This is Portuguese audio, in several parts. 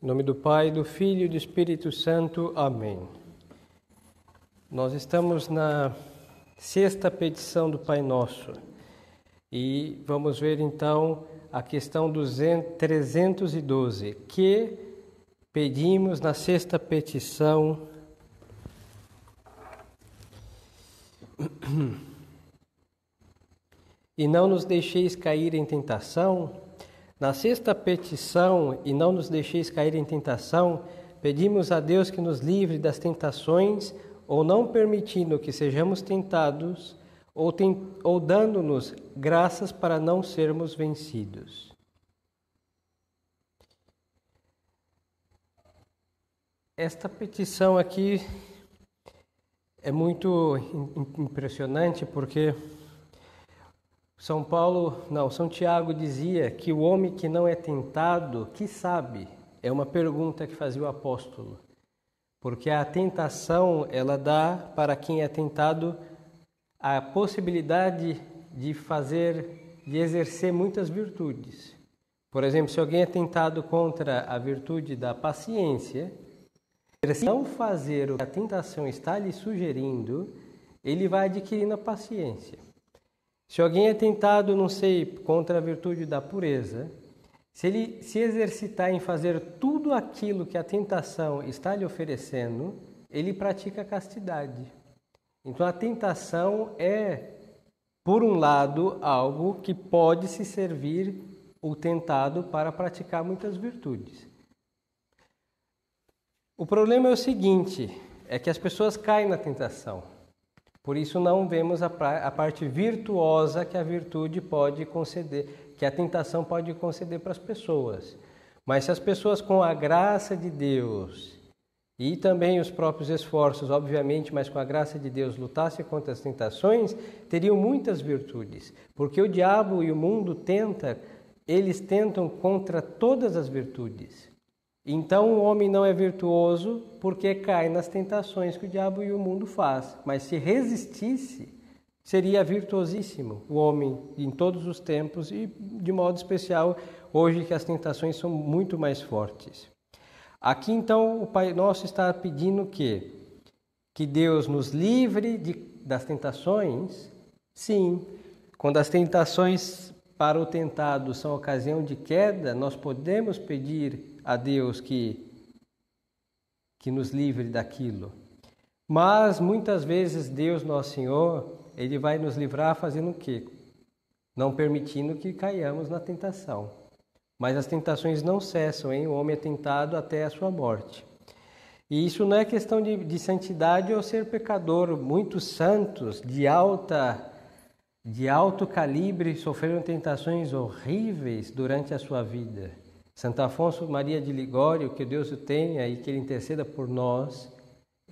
Em nome do Pai, do Filho e do Espírito Santo. Amém. Nós estamos na sexta petição do Pai Nosso e vamos ver então a questão 312, que pedimos na sexta petição. E não nos deixeis cair em tentação. Na sexta petição, e não nos deixeis cair em tentação, pedimos a Deus que nos livre das tentações, ou não permitindo que sejamos tentados, ou dando-nos graças para não sermos vencidos. Esta petição aqui é muito impressionante porque São Tiago dizia que o homem que não é tentado, que sabe? É uma pergunta que fazia o apóstolo. Porque a tentação, ela dá para quem é tentado a possibilidade de exercer muitas virtudes. Por exemplo, se alguém é tentado contra a virtude da paciência, se não fazer o que a tentação está lhe sugerindo, ele vai adquirindo a paciência. Se alguém é tentado, contra a virtude da pureza, se ele se exercitar em fazer tudo aquilo que a tentação está lhe oferecendo, ele pratica a castidade. Então a tentação é, por um lado, algo que pode se servir o tentado para praticar muitas virtudes. O problema é o seguinte, é que as pessoas caem na tentação. Por isso não vemos a parte virtuosa que a virtude pode conceder, que a tentação pode conceder para as pessoas. Mas se as pessoas, com a graça de Deus e também os próprios esforços, obviamente, mas com a graça de Deus, lutassem contra as tentações, teriam muitas virtudes. Porque o diabo e o mundo eles tentam contra todas as virtudes. Então o homem não é virtuoso porque cai nas tentações que o diabo e o mundo faz. Mas se resistisse, seria virtuosíssimo o homem em todos os tempos e de modo especial hoje que as tentações são muito mais fortes. Aqui então o Pai Nosso está pedindo o quê? Que Deus nos livre das tentações? Sim, quando as tentações para o tentado são ocasião de queda, nós podemos pedir a Deus que nos livre daquilo. Mas muitas vezes Deus, nosso Senhor, Ele vai nos livrar fazendo o quê? Não permitindo que caiamos na tentação. Mas as tentações não cessam, hein? O homem é tentado até a sua morte. E isso não é questão de santidade ou ser pecador. Muitos santos de alto calibre sofreram tentações horríveis durante a sua vida. Santo Afonso Maria de Ligório, que Deus o tenha e que Ele interceda por nós,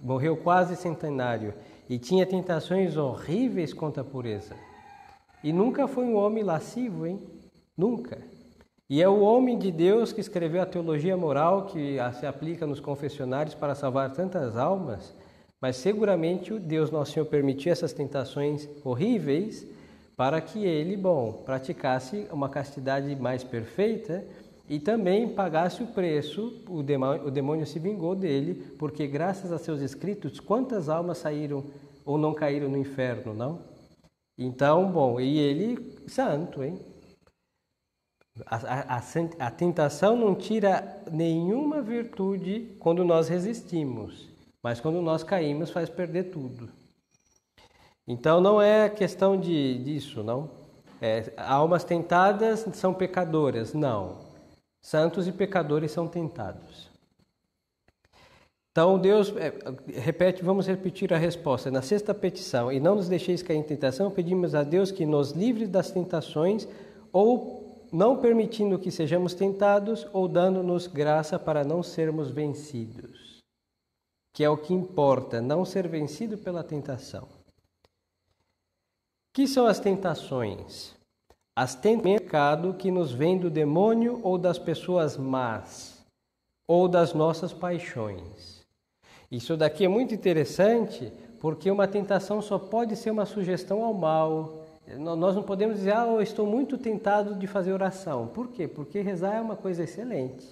morreu quase centenário e tinha tentações horríveis contra a pureza. E nunca foi um homem lascivo, hein? Nunca. E é o homem de Deus que escreveu a teologia moral que se aplica nos confessionários para salvar tantas almas, mas seguramente o Deus Nosso Senhor permitiu essas tentações horríveis para que ele, praticasse uma castidade mais perfeita e também pagasse o preço. O demônio se vingou dele, porque graças a seus escritos, quantas almas saíram ou não caíram no inferno, não? Então, e ele, santo, hein? A tentação não tira nenhuma virtude quando nós resistimos, mas quando nós caímos faz perder tudo. Então não é questão disso, não? Almas tentadas são pecadoras, não. Santos e pecadores são tentados. Então Deus, vamos repetir a resposta. Na sexta petição, e não nos deixeis cair em tentação, pedimos a Deus que nos livre das tentações, ou não permitindo que sejamos tentados, ou dando-nos graça para não sermos vencidos. Que é o que importa, não ser vencido pela tentação. Que são as tentações? As tentações do pecado que nos vem do demônio ou das pessoas más, ou das nossas paixões. Isso daqui é muito interessante, porque uma tentação só pode ser uma sugestão ao mal. Nós não podemos dizer, eu estou muito tentado de fazer oração. Por quê? Porque rezar é uma coisa excelente.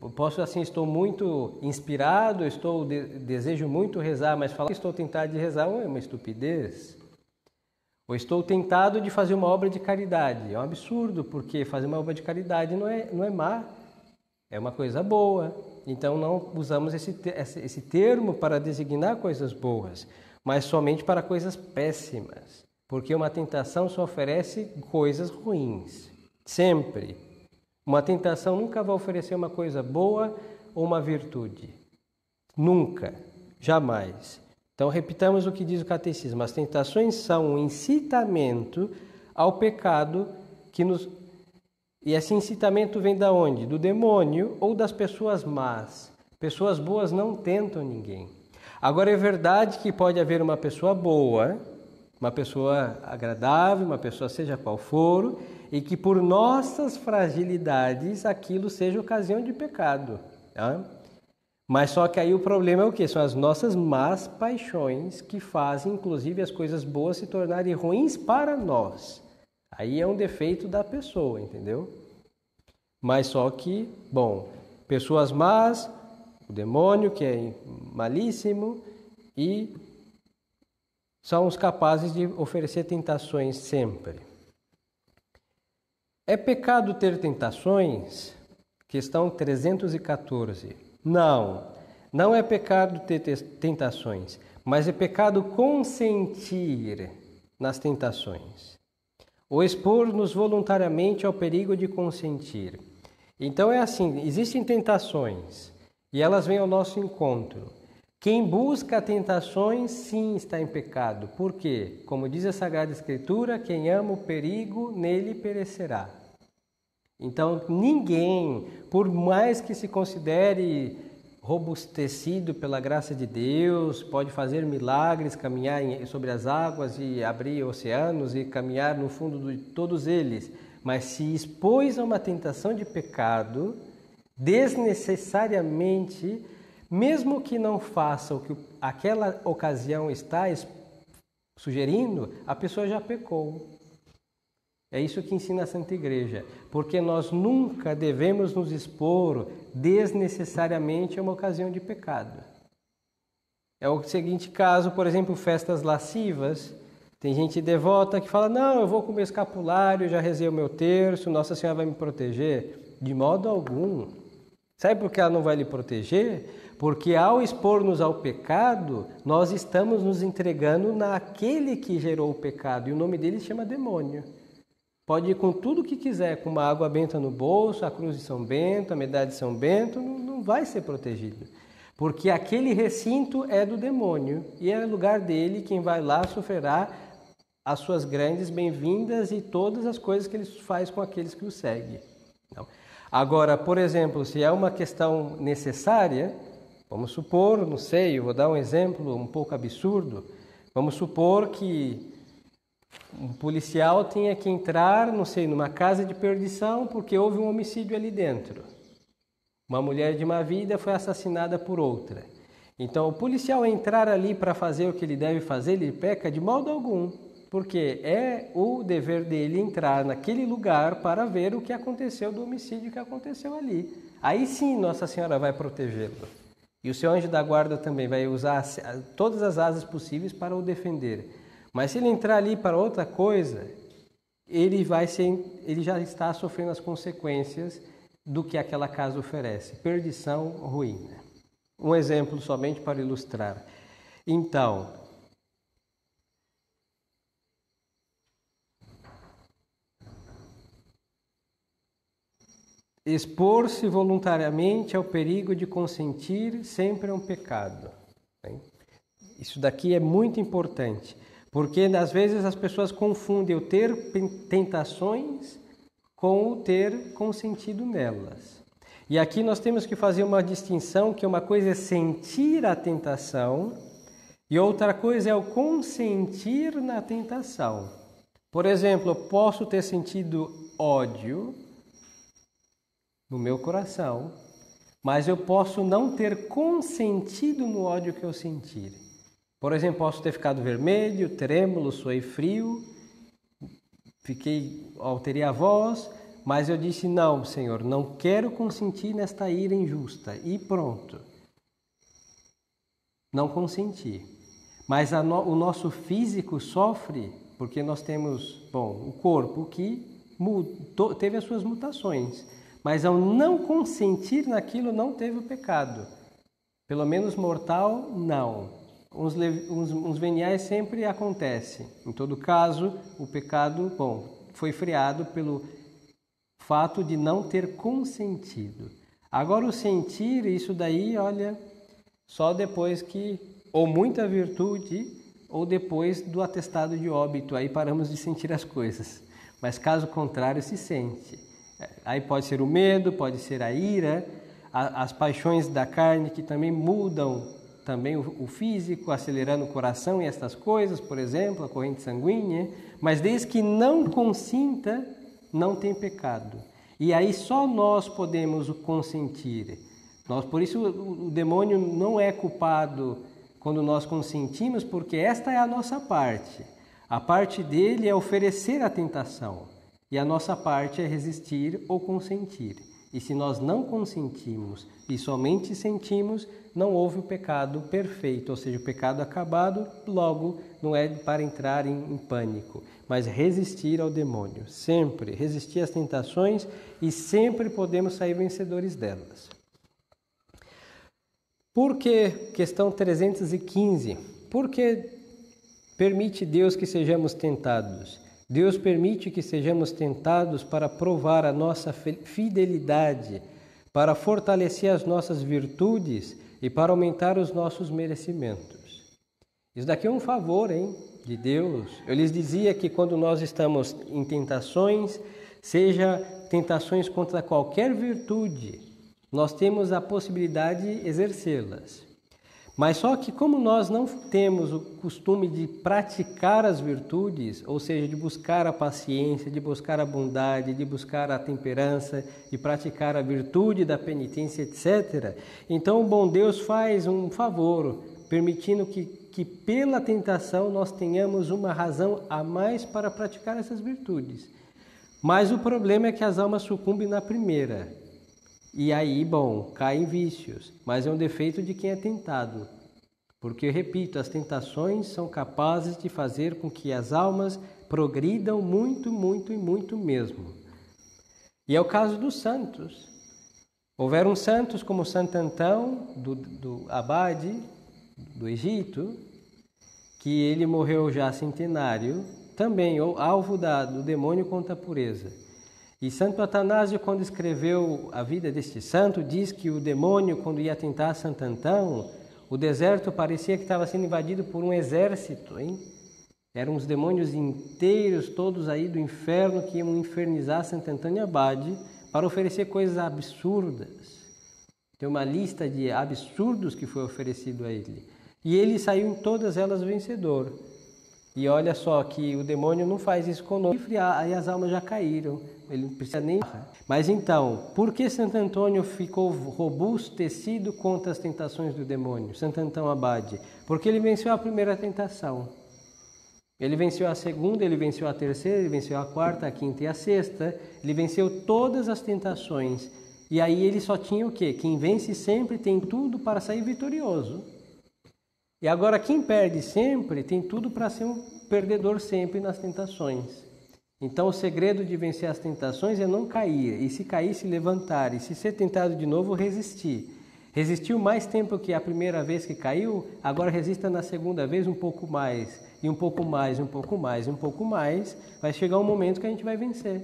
Eu posso assim, estou muito inspirado, desejo muito rezar, mas falar que estou tentado de rezar é uma estupidez. Ou estou tentado de fazer uma obra de caridade. É um absurdo, porque fazer uma obra de caridade não é má, é uma coisa boa. Então não usamos esse termo para designar coisas boas, mas somente para coisas péssimas. Porque uma tentação só oferece coisas ruins, sempre. Uma tentação nunca vai oferecer uma coisa boa ou uma virtude. Nunca, jamais. Então, repitamos o que diz o catecismo. As tentações são um incitamento ao pecado E esse incitamento vem da onde? Do demônio ou das pessoas más. Pessoas boas não tentam ninguém. Agora, é verdade que pode haver uma pessoa boa, uma pessoa agradável, uma pessoa seja qual for, e que por nossas fragilidades aquilo seja ocasião de pecado. Tá? Mas só que aí o problema é o quê? São as nossas más paixões que fazem, inclusive, as coisas boas se tornarem ruins para nós. Aí é um defeito da pessoa, entendeu? Mas só que, bom, pessoas más, o demônio que é malíssimo e são os capazes de oferecer tentações sempre. É pecado ter tentações? Questão 314. Não é pecado ter tentações, mas é pecado consentir nas tentações. Ou expor-nos voluntariamente ao perigo de consentir. Então é assim, existem tentações e elas vêm ao nosso encontro. Quem busca tentações, sim, está em pecado. Por quê? Como diz a Sagrada Escritura, quem ama o perigo, nele perecerá. Então, ninguém, por mais que se considere robustecido pela graça de Deus, pode fazer milagres, caminhar sobre as águas e abrir oceanos e caminhar no fundo de todos eles, mas se expôs a uma tentação de pecado, desnecessariamente, mesmo que não faça o que aquela ocasião está sugerindo, a pessoa já pecou. É isso que ensina a Santa Igreja, porque nós nunca devemos nos expor desnecessariamente a uma ocasião de pecado. É o seguinte caso, por exemplo, festas lascivas. Tem gente devota que fala, não, eu vou com o meu escapulário, já rezei o meu terço, Nossa Senhora vai me proteger. De modo algum. Sabe por que ela não vai lhe proteger? Porque ao expor-nos ao pecado, nós estamos nos entregando naquele que gerou o pecado, e o nome dele se chama demônio. Pode ir com tudo o que quiser, com uma água benta no bolso, a cruz de São Bento, a medalha de São Bento, não vai ser protegido. Porque aquele recinto é do demônio e é lugar dele, quem vai lá sofrerá as suas grandes bem-vindas e todas as coisas que ele faz com aqueles que o seguem. Agora, por exemplo, se é uma questão necessária, vamos supor, não sei, eu vou dar um exemplo um pouco absurdo, vamos supor que um policial tenha que entrar, não sei, numa casa de perdição porque houve um homicídio ali dentro. Uma mulher de má vida foi assassinada por outra. Então, o policial entrar ali para fazer o que ele deve fazer, ele peca de modo algum, porque é o dever dele entrar naquele lugar para ver o que aconteceu do homicídio que aconteceu ali. Aí sim, Nossa Senhora vai protegê-lo. E o seu anjo da guarda também vai usar todas as asas possíveis para o defender. Mas se ele entrar ali para outra coisa, ele já está sofrendo as consequências do que aquela casa oferece. Perdição, ruína. Um exemplo somente para ilustrar. Então, expor-se voluntariamente ao perigo de consentir sempre é um pecado. Isso daqui é muito importante. Porque, às vezes, as pessoas confundem o ter tentações com o ter consentido nelas. E aqui nós temos que fazer uma distinção, que uma coisa é sentir a tentação e outra coisa é o consentir na tentação. Por exemplo, eu posso ter sentido ódio no meu coração, mas eu posso não ter consentido no ódio que eu sentir. Por exemplo, posso ter ficado vermelho, trêmulo, suei frio, alterei a voz, Mas eu disse, não, Senhor, não quero consentir nesta ira injusta. E pronto. Não consenti. Mas o nosso físico sofre, porque nós temos, o corpo que teve as suas mutações. Mas ao não consentir naquilo, não teve o pecado. Pelo menos mortal, não. Uns veniais sempre acontece. Em todo caso, o pecado, foi freado pelo fato de não ter consentido. Agora o sentir, isso daí, olha, só depois que, ou muita virtude, ou depois do atestado de óbito, aí paramos de sentir as coisas. Mas caso contrário, se sente. Aí pode ser o medo, pode ser a ira, as paixões da carne que também mudam também o físico, acelerando o coração e estas coisas, por exemplo, a corrente sanguínea, mas desde que não consinta, não tem pecado. E aí só nós podemos o consentir. Por isso o demônio não é culpado quando nós consentimos, porque esta é a nossa parte. A parte dele é oferecer a tentação, e a nossa parte é resistir ou consentir. E se nós não consentimos e somente sentimos, não houve o pecado perfeito, ou seja, o pecado acabado, logo não é para entrar em pânico, mas resistir ao demônio, sempre resistir às tentações e sempre podemos sair vencedores delas. Por que, questão 315, por que permite Deus que sejamos tentados? Deus permite que sejamos tentados para provar a nossa fidelidade, para fortalecer as nossas virtudes e para aumentar os nossos merecimentos. Isso daqui é um favor, de Deus. Eu lhes dizia que quando nós estamos em tentações, seja tentações contra qualquer virtude, nós temos a possibilidade de exercê-las. Mas só que como nós não temos o costume de praticar as virtudes, ou seja, de buscar a paciência, de buscar a bondade, de buscar a temperança, de praticar a virtude da penitência, etc., então o bom Deus faz um favor, permitindo que pela tentação nós tenhamos uma razão a mais para praticar essas virtudes. Mas o problema é que as almas sucumbem na primeira. E aí, caem vícios, mas é um defeito de quem é tentado. Porque, repito, as tentações são capazes de fazer com que as almas progridam muito, muito e muito mesmo. E é o caso dos santos. Houveram santos como Santo Antão, do Abade, do Egito, que ele morreu já centenário, também alvo do demônio contra a pureza. E Santo Atanásio, quando escreveu a vida deste santo, diz que o demônio, quando ia tentar Santo Antão, o deserto parecia que estava sendo invadido por um exército, Eram os demônios inteiros, todos aí do inferno, que iam infernizar Santo Antônio Abade para oferecer coisas absurdas. Tem uma lista de absurdos que foi oferecido a ele. E ele saiu em todas elas vencedor. E olha só que o demônio não faz isso conosco, aí as almas já caíram. Ele não precisa nem... Mas então, por que Santo Antônio ficou robustecido contra as tentações do demônio? Santo Antão Abade. Porque ele venceu a primeira tentação. Ele venceu a segunda, ele venceu a terceira, ele venceu a quarta, a quinta e a sexta. Ele venceu todas as tentações. E aí ele só tinha o quê? Quem vence sempre tem tudo para sair vitorioso. E agora quem perde sempre tem tudo para ser um perdedor sempre nas tentações. Então o segredo de vencer as tentações é não cair, e se cair, se levantar, e se ser tentado de novo, resistir. Resistiu mais tempo que a primeira vez que caiu, agora resista na segunda vez um pouco mais, e um pouco mais, um pouco mais, um pouco mais, vai chegar um momento que a gente vai vencer.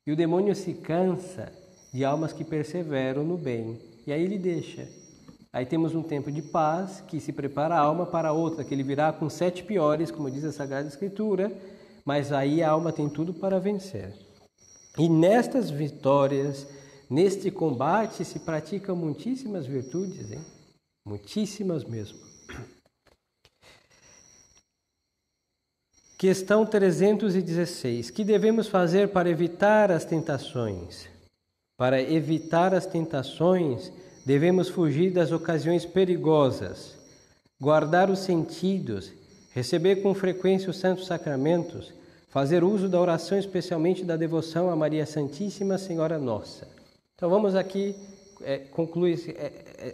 E o demônio se cansa de almas que perseveram no bem, e aí ele deixa. Aí temos um tempo de paz, que se prepara a alma para outra, que ele virá com 7 piores, como diz a Sagrada Escritura, mas aí a alma tem tudo para vencer. E nestas vitórias, neste combate, se praticam muitíssimas virtudes, muitíssimas mesmo. Questão 316. Que devemos fazer para evitar as tentações? Para evitar as tentações, devemos fugir das ocasiões perigosas, guardar os sentidos, receber com frequência os santos sacramentos, Fazer uso da oração, especialmente da devoção a Maria Santíssima Senhora Nossa. Então vamos aqui concluir,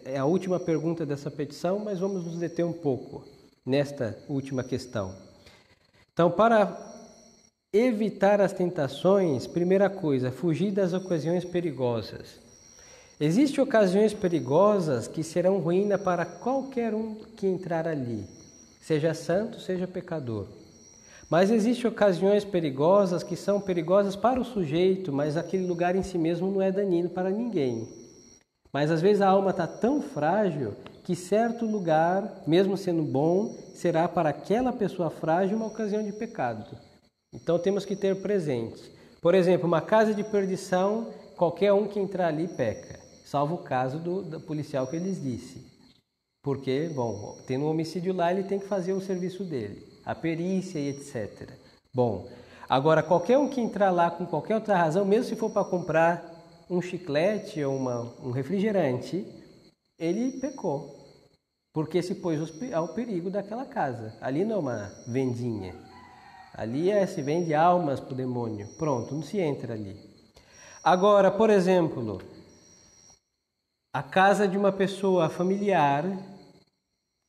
é a última pergunta dessa petição, mas vamos nos deter um pouco nesta última questão. Então, para evitar as tentações, primeira coisa, fugir das ocasiões perigosas. Existem ocasiões perigosas que serão ruína para qualquer um que entrar ali, seja santo, seja pecador. Mas existem ocasiões perigosas que são perigosas para o sujeito, mas aquele lugar em si mesmo não é daninho para ninguém. Mas às vezes a alma está tão frágil que certo lugar, mesmo sendo bom, será para aquela pessoa frágil uma ocasião de pecado. Então temos que ter presente. Por exemplo, uma casa de perdição, qualquer um que entrar ali peca, salvo o caso do policial que eu lhes disse. Porque, bom, tendo um homicídio lá, ele tem que fazer o serviço dele, a perícia e etc. Bom, agora qualquer um que entrar lá com qualquer outra razão, mesmo se for para comprar um chiclete ou um refrigerante, ele pecou, porque se pôs ao perigo daquela casa. Ali não é uma vendinha, ali se vende almas para o demônio. Pronto, não se entra ali. Agora, por exemplo, a casa de uma pessoa familiar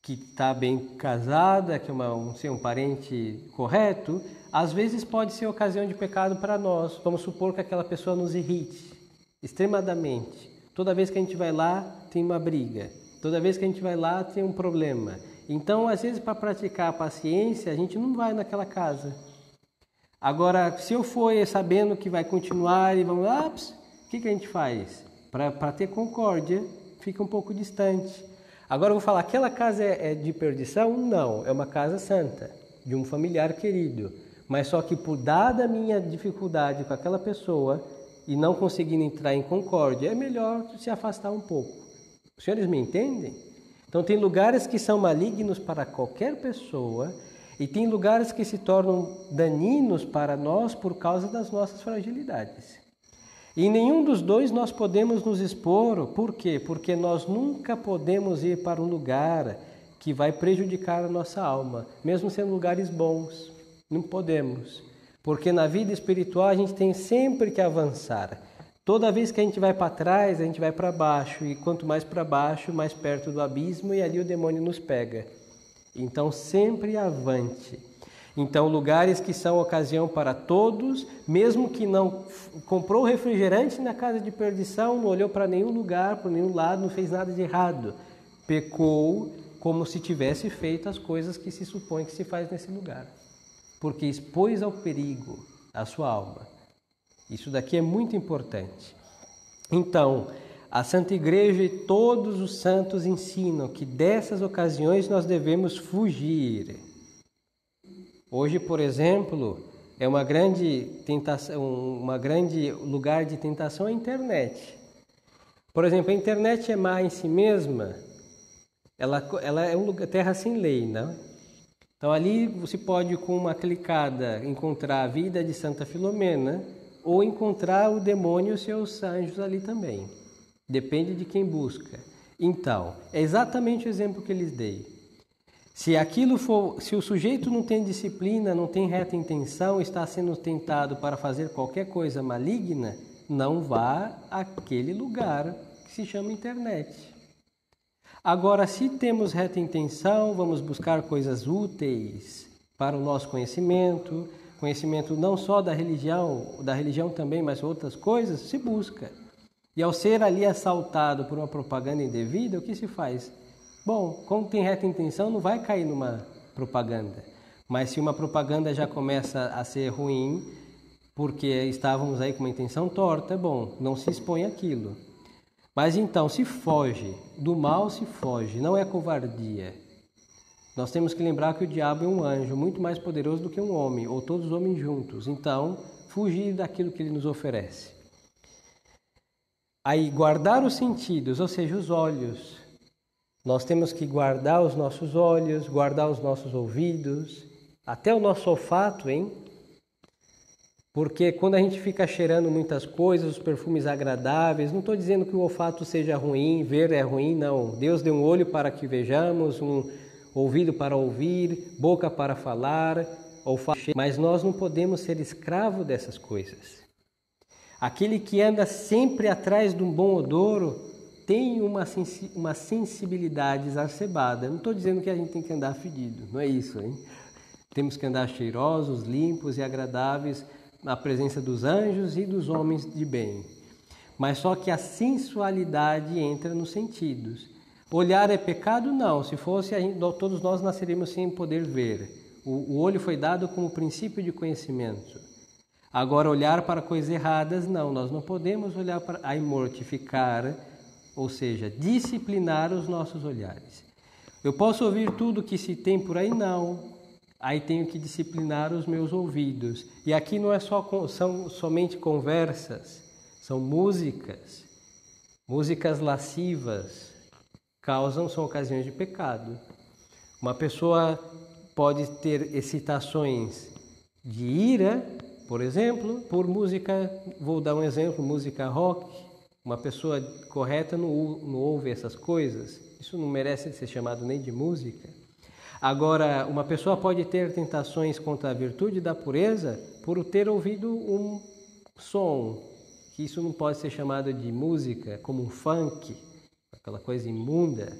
que está bem casada, que é um parente correto, às vezes pode ser ocasião de pecado para nós. Vamos supor que aquela pessoa nos irrite extremadamente. Toda vez que a gente vai lá, tem uma briga. Toda vez que a gente vai lá, tem um problema. Então, às vezes, para praticar a paciência, a gente não vai naquela casa. Agora, se eu for sabendo que vai continuar e vamos lá, o que a gente faz? Para ter concórdia, fica um pouco distante. Agora eu vou falar, aquela casa é de perdição? Não, é uma casa santa, de um familiar querido. Mas só que por dada a minha dificuldade com aquela pessoa e não conseguindo entrar em concórdia, é melhor se afastar um pouco. Os senhores me entendem? Então tem lugares que são malignos para qualquer pessoa e tem lugares que se tornam daninos para nós por causa das nossas fragilidades. E em nenhum dos dois nós podemos nos expor. Por quê? Porque nós nunca podemos ir para um lugar que vai prejudicar a nossa alma, mesmo sendo lugares bons. Não podemos. Porque na vida espiritual a gente tem sempre que avançar. Toda vez que a gente vai para trás, a gente vai para baixo. E quanto mais para baixo, mais perto do abismo, e ali o demônio nos pega. Então sempre avante. Então, lugares que são ocasião para todos, mesmo que não comprou refrigerante na casa de perdição, não olhou para nenhum lugar, para nenhum lado, não fez nada de errado. Pecou como se tivesse feito as coisas que se supõe que se faz nesse lugar. Porque expôs ao perigo a sua alma. Isso daqui é muito importante. Então, a Santa Igreja e todos os santos ensinam que dessas ocasiões nós devemos fugir. Hoje, por exemplo, é uma grande tentação, lugar de tentação a internet. Por exemplo, a internet é má em si mesma, ela é terra sem lei, não? Então ali você pode, com uma clicada, encontrar a vida de Santa Filomena ou encontrar o demônio e os seus anjos ali também. Depende de quem busca. Então, é exatamente o exemplo que eu lhes dei. Se o sujeito não tem disciplina, não tem reta intenção, está sendo tentado para fazer qualquer coisa maligna, não vá àquele lugar que se chama internet. Agora, se temos reta intenção, vamos buscar coisas úteis para o nosso conhecimento não só da religião também, mas outras coisas, se busca. E ao ser ali assaltado por uma propaganda indevida, o que se faz? Bom, como tem reta intenção, não vai cair numa propaganda. Mas se uma propaganda já começa a ser ruim, porque estávamos aí com uma intenção torta, bom, não se expõe àquilo. Mas então, se foge, do mal se foge, não é covardia. Nós temos que lembrar que o diabo é um anjo, muito mais poderoso do que um homem, ou todos os homens juntos. Então, fugir daquilo que ele nos oferece. Aí, guardar os sentidos, ou seja, os olhos. Nós temos que guardar os nossos olhos, guardar os nossos ouvidos, até o nosso olfato, hein? Porque quando a gente fica cheirando muitas coisas, os perfumes agradáveis, não estou dizendo que o olfato seja ruim, ver é ruim, não. Deus deu um olho para que vejamos, um ouvido para ouvir, boca para falar, mas nós não podemos ser escravo dessas coisas. Aquele que anda sempre atrás de um bom odor tem uma sensibilidade exacerbada. Não estou dizendo que a gente tem que andar fedido, não é isso, hein? Temos que andar cheirosos, limpos e agradáveis na presença dos anjos e dos homens de bem. Mas só que a sensualidade entra nos sentidos. Olhar é pecado? Não. Se fosse, todos nós nasceríamos sem poder ver. O olho foi dado como princípio de conhecimento. Agora, olhar para coisas erradas, não. Nós não podemos olhar para e mortificar, ou seja, disciplinar os nossos olhares. Eu posso ouvir tudo que se tem por aí? Não. Aí tenho que disciplinar os meus ouvidos. E aqui não são somente conversas, são músicas. Músicas lascivas são ocasiões de pecado. Uma pessoa pode ter excitações de ira, por exemplo, por música, vou dar um exemplo, música rock. Uma pessoa correta não ouve essas coisas. Isso não merece ser chamado nem de música. Agora, uma pessoa pode ter tentações contra a virtude da pureza por ter ouvido um som, que isso não pode ser chamado de música, como um funk, aquela coisa imunda.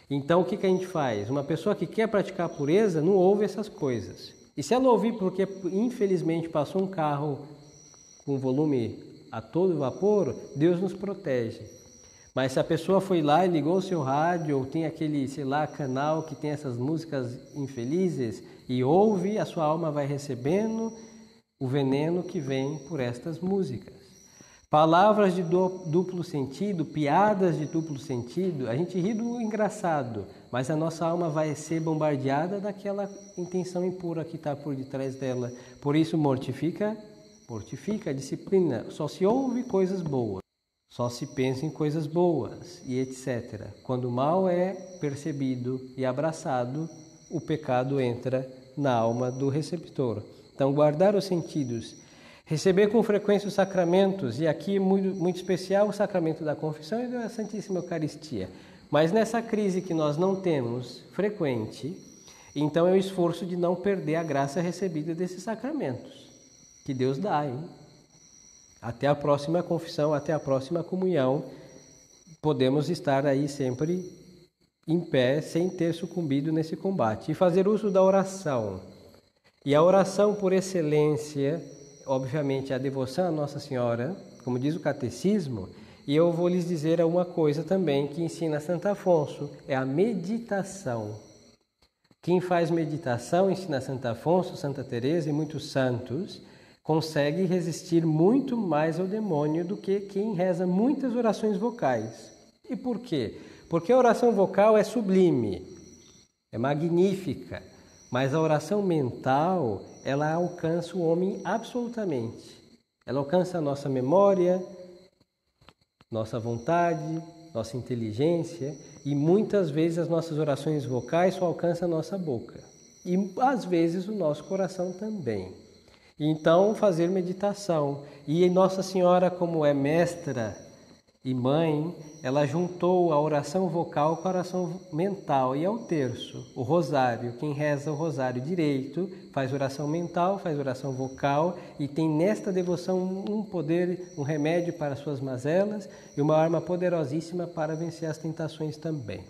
Então, o que a gente faz? Uma pessoa que quer praticar a pureza não ouve essas coisas. E se ela ouvir porque, infelizmente, passou um carro com volume a todo vapor, Deus nos protege. Mas se a pessoa foi lá e ligou o seu rádio, ou tem aquele, canal que tem essas músicas infelizes, e ouve, a sua alma vai recebendo o veneno que vem por estas músicas. Palavras de duplo sentido, piadas de duplo sentido, a gente ri do engraçado, mas a nossa alma vai ser bombardeada daquela intenção impura que está por detrás dela. Por isso, mortifica a disciplina. Só se ouve coisas boas, só se pensa em coisas boas e etc. Quando o mal é percebido e abraçado, o pecado entra na alma do receptor. Então, guardar os sentidos. Receber com frequência os sacramentos, e aqui muito especial o sacramento da confissão e da Santíssima Eucaristia. Mas nessa crise que nós não temos frequente, então é o esforço de não perder a graça recebida desses sacramentos, que Deus dá, hein? Até a próxima confissão, até a próxima comunhão, podemos estar aí sempre em pé, sem ter sucumbido nesse combate. E fazer uso da oração. E a oração por excelência, obviamente, a devoção à Nossa Senhora, como diz o Catecismo, e eu vou lhes dizer uma coisa também que ensina Santo Afonso, é a meditação. Quem faz meditação, ensina Santo Afonso, Santa Teresa e muitos santos, consegue resistir muito mais ao demônio do que quem reza muitas orações vocais. E por quê? Porque a oração vocal é sublime, é magnífica, mas a oração mental, ela alcança o homem absolutamente. Ela alcança a nossa memória, nossa vontade, nossa inteligência, e muitas vezes as nossas orações vocais só alcançam a nossa boca. E às vezes o nosso coração também. Então, fazer meditação. E Nossa Senhora, como é mestra e mãe, ela juntou a oração vocal com a oração mental. E é o terço, o rosário. Quem reza o rosário direito faz oração mental, faz oração vocal e tem nesta devoção um poder, um remédio para as suas mazelas e uma arma poderosíssima para vencer as tentações também.